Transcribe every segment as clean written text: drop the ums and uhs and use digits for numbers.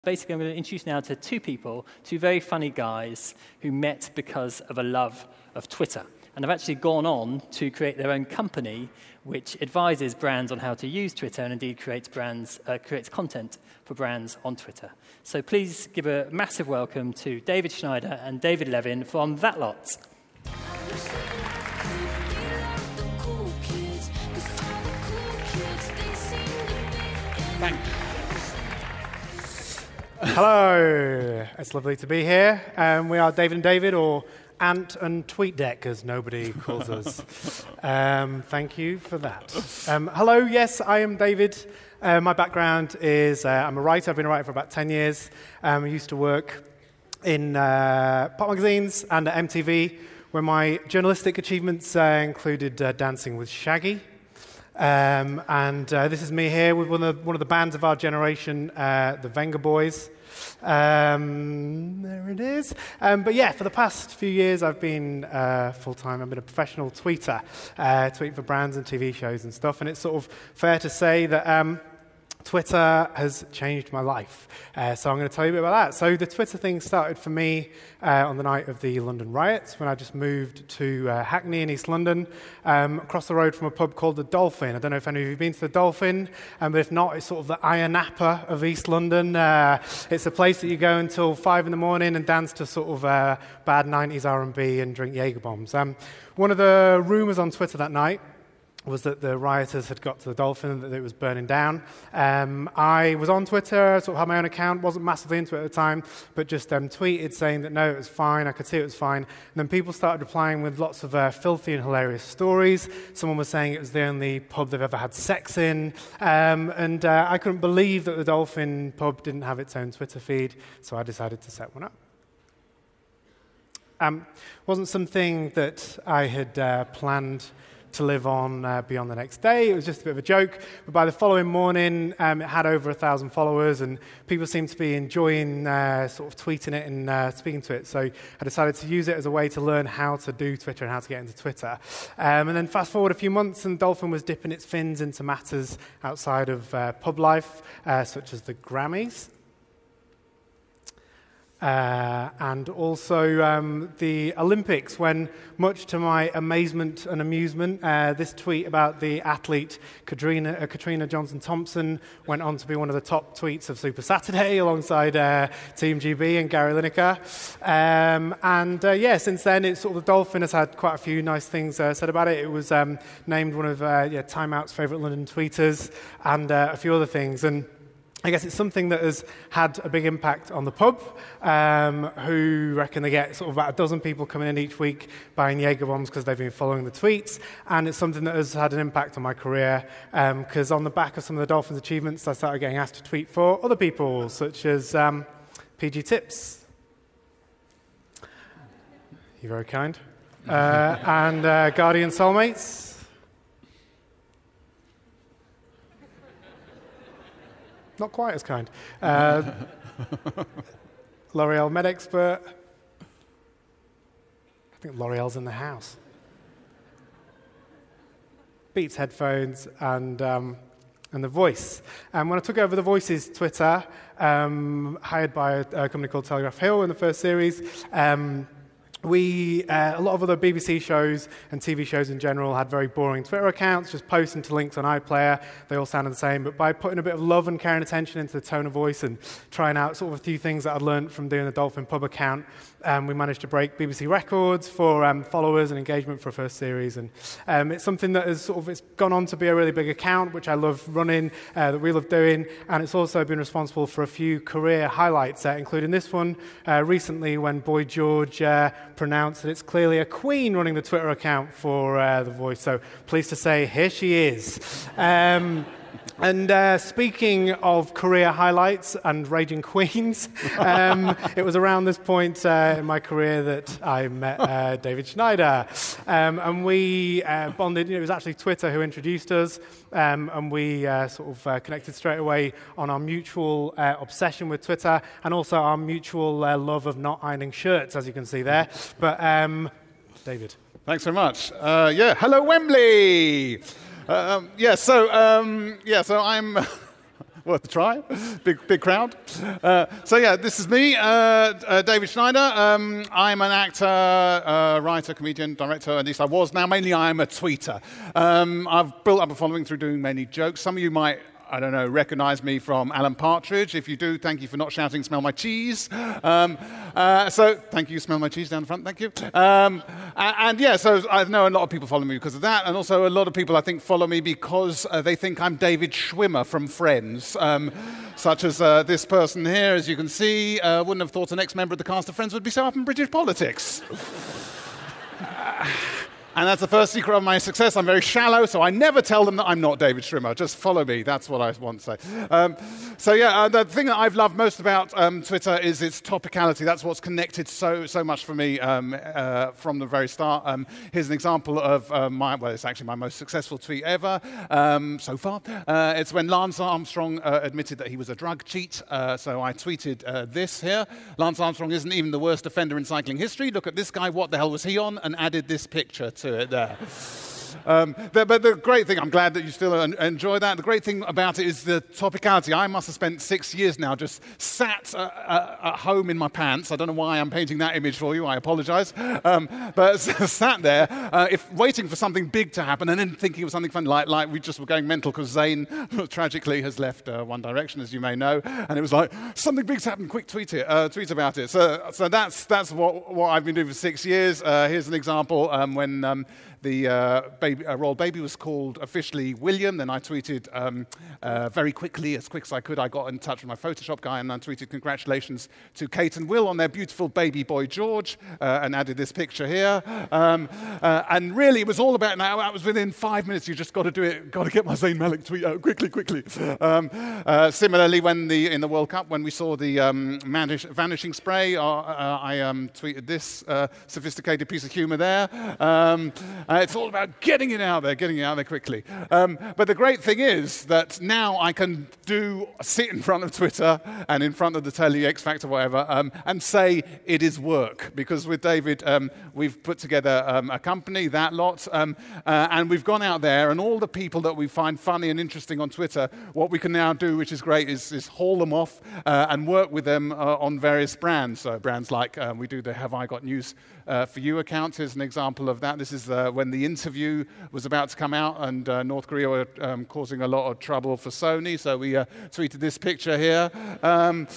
Basically, I'm going to introduce now to two people, two very funny guys who met because of a love of Twitter. And have actually gone on to create their own company, which advises brands on how to use Twitter and indeed creates content for brands on Twitter. So please give a massive welcome to David Schneider and David Levin from That Lot. Thanks. Hello, it's lovely to be here. We are David and David, or Ant and TweetDeck, as nobody calls us. Thank you for that. Hello, yes, I am David. My background is I'm a writer. I've been a writer for about 10 years. I used to work in pop magazines and at MTV, where my journalistic achievements included Dancing with Shaggy. This is me here with one of the bands of our generation, the Venga Boys. There it is. But yeah, for the past few years, I've been full-time. I've been a professional tweeter, tweet for brands and TV shows and stuff. And it's sort of fair to say that Twitter has changed my life. So I'm going to tell you a bit about that. So the Twitter thing started for me on the night of the London riots, when I just moved to Hackney in East London, across the road from a pub called the Dolphin. I don't know if any of you have been to the Dolphin, but if not, it's sort of the Iron Napa of East London. It's a place that you go until 5 in the morning and dance to sort of bad 90s R&B and drink Jaeger bombs. One of the rumours on Twitter that night was that the rioters had got to the Dolphin and that it was burning down. I was on Twitter, sort of had my own account, wasn't massively into it at the time, but just tweeted saying that no, it was fine, I could see it was fine. And then people started replying with lots of filthy and hilarious stories. Someone was saying it was the only pub they've ever had sex in. I couldn't believe that the Dolphin pub didn't have its own Twitter feed, so I decided to set one up. Wasn't something that I had planned to live on beyond the next day. It was just a bit of a joke. But by the following morning, it had over 1,000 followers, and people seemed to be enjoying sort of tweeting it and speaking to it. So I decided to use it as a way to learn how to do Twitter and how to get into Twitter. And then fast forward a few months, and Dolphin was dipping its fins into matters outside of pub life, such as the Grammys. And also the Olympics, when, much to my amazement and amusement, this tweet about the athlete Katrina Johnson-Thompson went on to be one of the top tweets of Super Saturday alongside Team GB and Gary Lineker. Since then, it's sort of the Dolphin has had quite a few nice things said about it. It was named one of Time Out's favourite London tweeters and a few other things. And I guess it's something that has had a big impact on the pub, who reckon they get sort of about a dozen people coming in each week buying Jaeger bombs because they've been following the tweets. And it's something that has had an impact on my career, because on the back of some of the Dolphins' achievements, I started getting asked to tweet for other people, such as PG Tips. You're very kind. And Guardian Soulmates. Not quite as kind. L'Oreal Med Expert. I think L'Oreal's in the house. Beats headphones and The Voice. When I took over The Voice's Twitter, hired by a company called Telegraph Hill in the first series, a lot of other BBC shows and TV shows in general had very boring Twitter accounts, just posting to links on iPlayer. They all sounded the same, but by putting a bit of love and care and attention into the tone of voice and trying out sort of a few things that I'd learned from doing the Dolphin pub account, we managed to break BBC records for followers and engagement for a first series. And it's something that has it's gone on to be a really big account, which I love running, that we love doing, and it's also been responsible for a few career highlights, including this one recently when Boy George pronounced that it's clearly a queen running the Twitter account for The Voice. So pleased to say, here she is. Speaking of career highlights and raging queens, it was around this point in my career that I met David Schneider. And we bonded. It was actually Twitter who introduced us, and we connected straight away on our mutual obsession with Twitter and also our mutual love of not ironing shirts, as you can see there. But David. Thanks very much. Hello, Wembley. So I'm worth a try. Big crowd. So yeah, this is me, David Schneider. I'm an actor, writer, comedian, director, at least I was. Now mainly I'm a tweeter. I've built up a following through doing many jokes. Some of you might, I don't know, recognize me from Alan Partridge. If you do, thank you for not shouting, smell my cheese. So thank you, smell my cheese down the front, thank you. And yeah, so I know a lot of people follow me because of that. And also a lot of people, I think, follow me because they think I'm David Schwimmer from Friends. Such as this person here, as you can see, wouldn't have thought an ex-member of the cast of Friends would be so up in British politics. And that's the first secret of my success. I'm very shallow, so I never tell them that I'm not David Schwimmer. Just follow me. That's what I want to say. So yeah, the thing that I've loved most about Twitter is its topicality. That's what's connected so much for me from the very start. Here's an example of it's actually my most successful tweet ever so far. It's when Lance Armstrong admitted that he was a drug cheat. So I tweeted this here. Lance Armstrong isn't even the worst offender in cycling history. Look at this guy. What the hell was he on? And added this picture to it there. But the great thing, I'm glad that you still enjoy that. The great thing about it is the topicality. I must have spent 6 years now just sat at home in my pants. I don't know why I'm painting that image for you. I apologize. But sat there, waiting for something big to happen and then thinking of something fun, like we just were going mental because Zayn tragically has left One Direction, as you may know. And it was like, something big's happened, quick tweet about it. So that's what I've been doing for 6 years. Here's an example when the royal baby was called officially William. Then I tweeted very quickly, as quick as I could, I got in touch with my Photoshop guy and I tweeted congratulations to Kate and Will on their beautiful baby boy George and added this picture here. And really, it was all about, now that was within 5 minutes, you just got to do it, got to get my Zayn Malik tweet out quickly. Similarly, in the World Cup, when we saw the vanishing spray, I tweeted this sophisticated piece of humor there. It's all about getting it out there quickly. But the great thing is that now I can sit in front of Twitter and in front of the telly, X Factor, whatever, and say it is work. Because with David, we've put together a company, That Lot, and we've gone out there, and all the people that we find funny and interesting on Twitter, what we can now do, which is great, is haul them off and work with them on various brands. So brands like we do the Have I Got News for You account. Here's an example of that. This is when The Interview was about to come out and North Korea were causing a lot of trouble for Sony, so we tweeted this picture here. And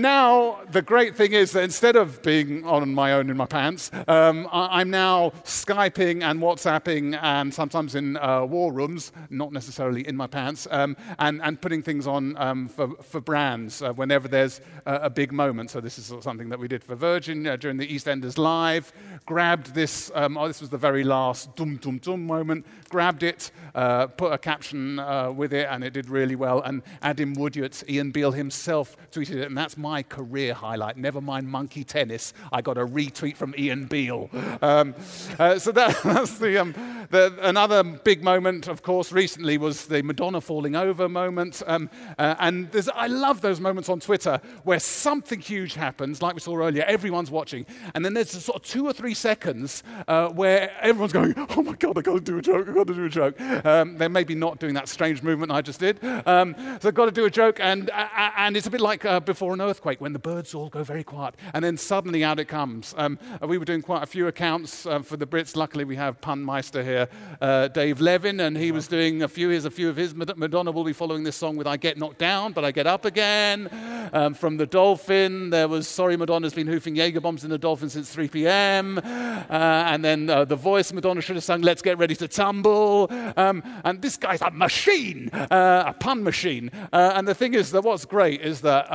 now the great thing is that instead of being on my own in my pants, I'm now Skyping and WhatsApping and sometimes in war rooms, not necessarily in my pants, and putting things on for brands whenever there's a big moment. So this is something that we did for Virgin during the EastEnders Live. Grabbed this, this was the very last dum dum dum moment, grabbed it, put a caption with it, and it did really well. And Adam Woodyard, Ian Beale himself, tweeted it, and that's my career highlight. Never mind monkey tennis, I got a retweet from Ian Beale. So that's another big moment, of course, recently was the Madonna falling over moment. And I love those moments on Twitter where something huge happens, like we saw earlier, everyone's watching, and then there's a sort of 2 or 3 seconds where everyone's going, oh my God, I've got to do a joke. They're maybe not doing that strange movement I just did. So I've got to do a joke, and it's a bit like before an earthquake when the birds all go very quiet, and then suddenly out it comes. We were doing quite a few accounts for the Brits. Luckily, we have pun meister here, Dave Levin, and he was doing here's a few of his. Madonna will be following this song with I Get Knocked Down, but I Get Up Again. From the Dolphin, there was Sorry Madonna's been hoofing Jaeger bombs in the Dolphin since 3 p.m. And then The Voice, Madonna should have sung Let's Get Ready to Tumble. And this guy's a machine, a pun machine. And the thing is that what's great is that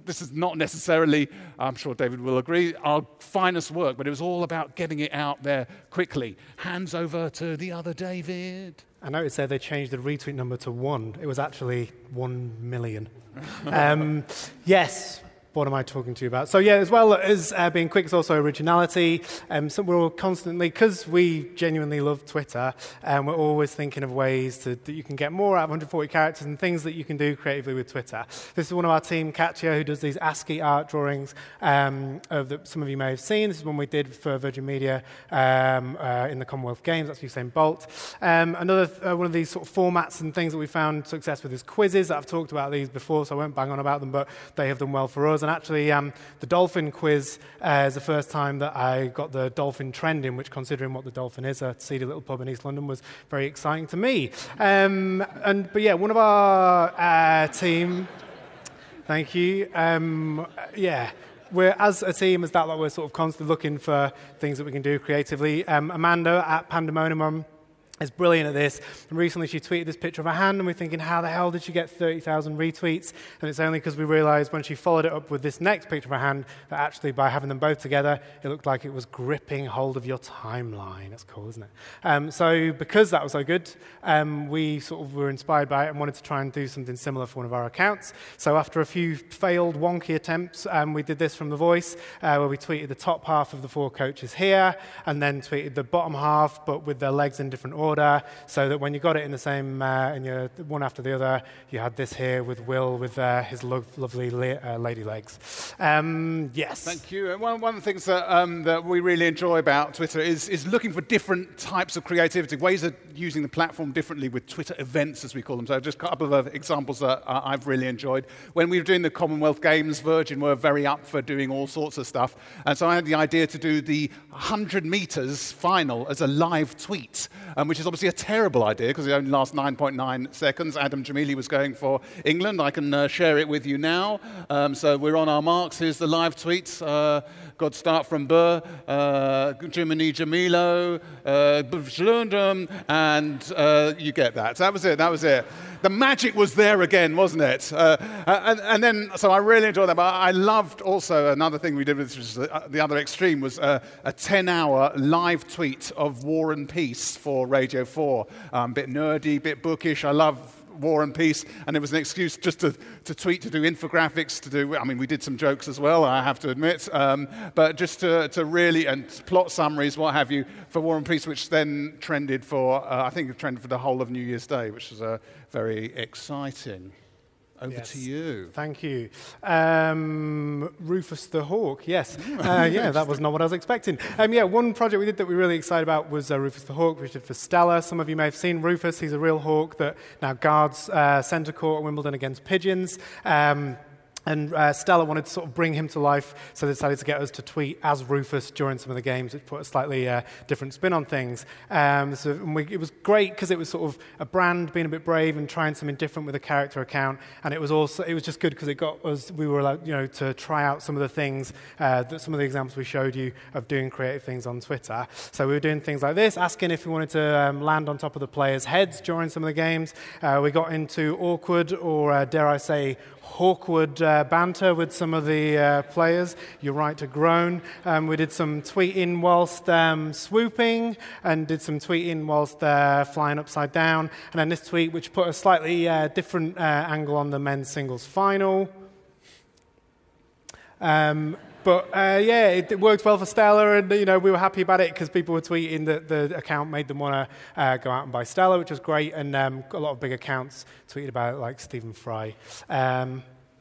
this is not necessarily, I'm sure David will agree, our finest work, but it was all about getting it out there quickly. Hands over to the other David. I noticed there they changed the retweet number to 1. It was actually 1 million. Yes, what am I talking to you about? So yeah, as well as being quick, it's also originality. So we're all constantly, because we genuinely love Twitter, we're always thinking of ways that you can get more out of 140 characters and things that you can do creatively with Twitter. This is one of our team, Katya, who does these ASCII art drawings that some of you may have seen. This is one we did for Virgin Media in the Commonwealth Games. That's Usain Bolt. Another one of these sort of formats and things that we found success with is quizzes. I've talked about these before, so I won't bang on about them, but they have done well for us. And actually, the dolphin quiz is the first time that I got the dolphin trending, which, considering what the dolphin is, a seedy little pub in East London, was very exciting to me. But yeah, one of our team... Thank you. We're, as a team, we're sort of constantly looking for things that we can do creatively. Amanda at Pandemonium is brilliant at this. And recently she tweeted this picture of her hand, and we're thinking, how the hell did she get 30,000 retweets? And it's only because we realized when she followed it up with this next picture of her hand that actually by having them both together, it looked like it was gripping hold of your timeline. That's cool, isn't it? So because that was so good, we sort of were inspired by it and wanted to try and do something similar for one of our accounts. So after a few failed wonky attempts, we did this from The Voice, where we tweeted the top half of the 4 coaches here, and then tweeted the bottom half, but with their legs in different order, so that when you got it in the same, in your one after the other, you had this here with Will with his lovely lady legs. Yes. Thank you. And one of the things that we really enjoy about Twitter is looking for different types of creativity, ways of using the platform differently with Twitter events, as we call them. So just a couple of examples that I've really enjoyed. When we were doing the Commonwealth Games, Virgin were very up for doing all sorts of stuff. And so I had the idea to do the 100 meters final as a live tweet, which is obviously a terrible idea because it only lasts 9.9 seconds. Adam Jamili was going for England. I can share it with you now. So we're on our marks. Here's the live tweet. God start from Burr, Jiminy Jamilo, and you get that. So that was it. The magic was there again, wasn't it? And then, so I really enjoyed that. But I loved also another thing we did, which was the other extreme, was a 10-hour live tweet of War and Peace for Radio 4. A bit nerdy, a bit bookish. I love War and Peace, and it was an excuse just to tweet, to do infographics, we did some jokes as well, I have to admit, but just to really, and plot summaries, what have you, for War and Peace, which then trended for, I think it trended for the whole of New Year's Day, which was very exciting. Over to you. Thank you. Rufus the Hawk, yes. That was not what I was expecting. One project we did that we were really excited about was Rufus the Hawk, which we did for Stella. Some of you may have seen Rufus. He's a real hawk that now guards centre court at Wimbledon against pigeons. And Stella wanted to sort of bring him to life, so they decided to get us to tweet as Rufus during some of the games, which put a slightly different spin on things. It was great because it was sort of a brand being a bit brave and trying something different with a character account, and it was just good because it got us. We were allowed, to try out some of the things some of the examples we showed you of doing creative things on Twitter. So we were doing things like this, asking if we wanted to land on top of the players' heads during some of the games. We got into awkward, or dare I say, Hawkwood banter with some of the players. You're right to groan. We did some tweeting whilst swooping, and did some tweeting whilst flying upside down. And then this tweet, which put a slightly different angle on the men's singles final. It worked well for Stella, and we were happy about it because people were tweeting that the account made them want to go out and buy Stella, which was great, and a lot of big accounts tweeted about it, like Stephen Fry.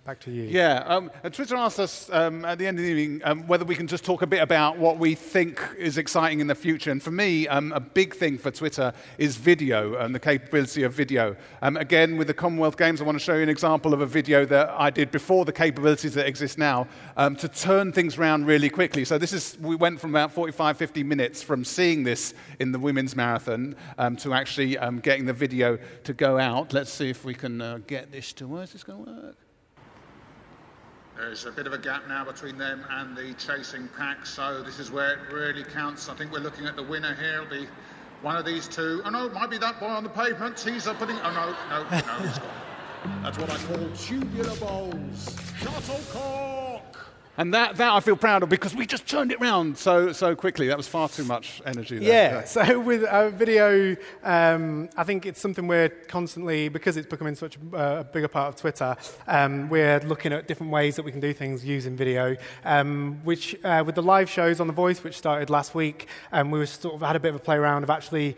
Back to you. Yeah, Twitter asked us at the end of the evening whether we can just talk a bit about what we think is exciting in the future. And for me, a big thing for Twitter is video and the capability of video. Again, with the Commonwealth Games, I want to show you an example of a video that I did before the capabilities that exist now to turn things around really quickly. So we went from about 45, 50 minutes from seeing this in the women's marathon to actually getting the video to go out. Let's see if we can get this to work. Is this going to work? There's a bit of a gap now between them and the chasing pack, so this is where it really counts. I think we're looking at the winner here. It'll be one of these two. Oh no, it might be that boy on the pavement. He's up putting. Oh no, he's gone. That's what I call tubular bowls. Shuttlecock. And that I feel proud of because we just turned it around so quickly. That was far too much energy there. Yeah, so with video, I think it's something we're constantly, because it's becoming such a bigger part of Twitter, we're looking at different ways that we can do things using video, which with the live shows on The Voice, which started last week, we were sort of had a bit of a play around of actually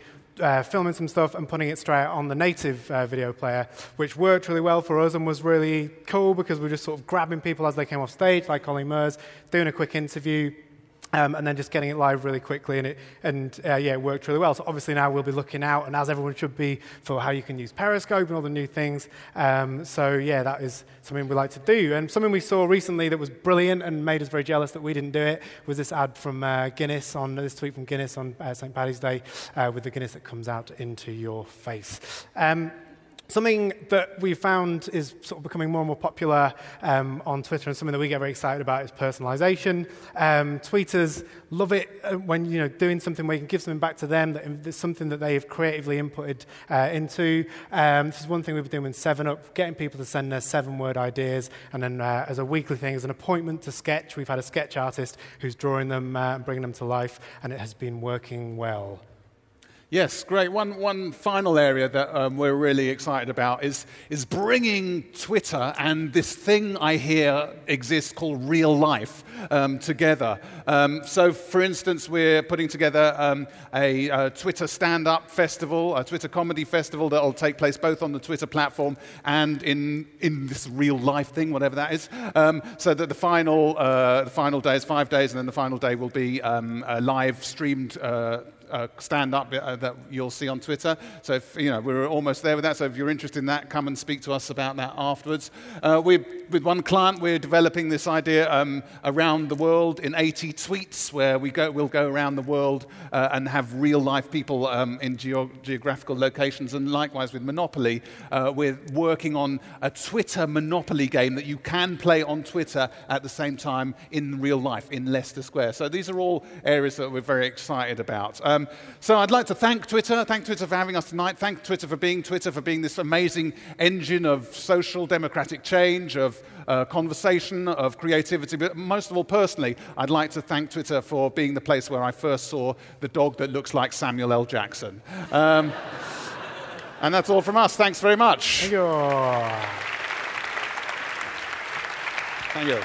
filming some stuff and putting it straight on the native video player, which worked really well for us and was really cool because we were just sort of grabbing people as they came off stage, like Colin Murs, doing a quick interview, and then just getting it live really quickly, and it worked really well. So obviously now we'll be looking out, and as everyone should be, for how you can use Periscope and all the new things. That is something we like to do. And something we saw recently that was brilliant and made us very jealous that we didn't do it was this ad from Guinness this tweet from Guinness on St. Paddy's Day with the Guinness that comes out into your face. Something that we found is sort of becoming more and more popular on Twitter, and something that we get very excited about is personalization. Tweeters love it when doing something where you can give something back to them, that's something that they have creatively inputted into. This is one thing we've been doing with 7up, getting people to send their 7-word ideas, and then as a weekly thing, as an appointment to sketch, we've had a sketch artist who's drawing them and bringing them to life, and it has been working well. Yes, great. One final area that we're really excited about is bringing Twitter and this thing I hear exists called real life together. So, for instance, we're putting together a Twitter stand-up festival, a Twitter comedy festival that will take place both on the Twitter platform and in this real life thing, whatever that is. So that the final day is 5 days, and then the final day will be a live streamed stand-up that you'll see on Twitter. So if, we're almost there with that. So if you're interested in that, come and speak to us about that afterwards. With one client, we're developing this idea around the world in 80 tweets, where we'll go around the world and have real-life people in geographical locations. And likewise with Monopoly, we're working on a Twitter Monopoly game that you can play on Twitter at the same time in real life in Leicester Square. So these are all areas that we're very excited about. So I'd like to thank Twitter for having us tonight. Thank Twitter for being this amazing engine of social democratic change, of conversation, of creativity. But most of all, personally, I'd like to thank Twitter for being the place where I first saw the dog that looks like Samuel L. Jackson. And that's all from us. Thanks very much. Thank you. Thank you.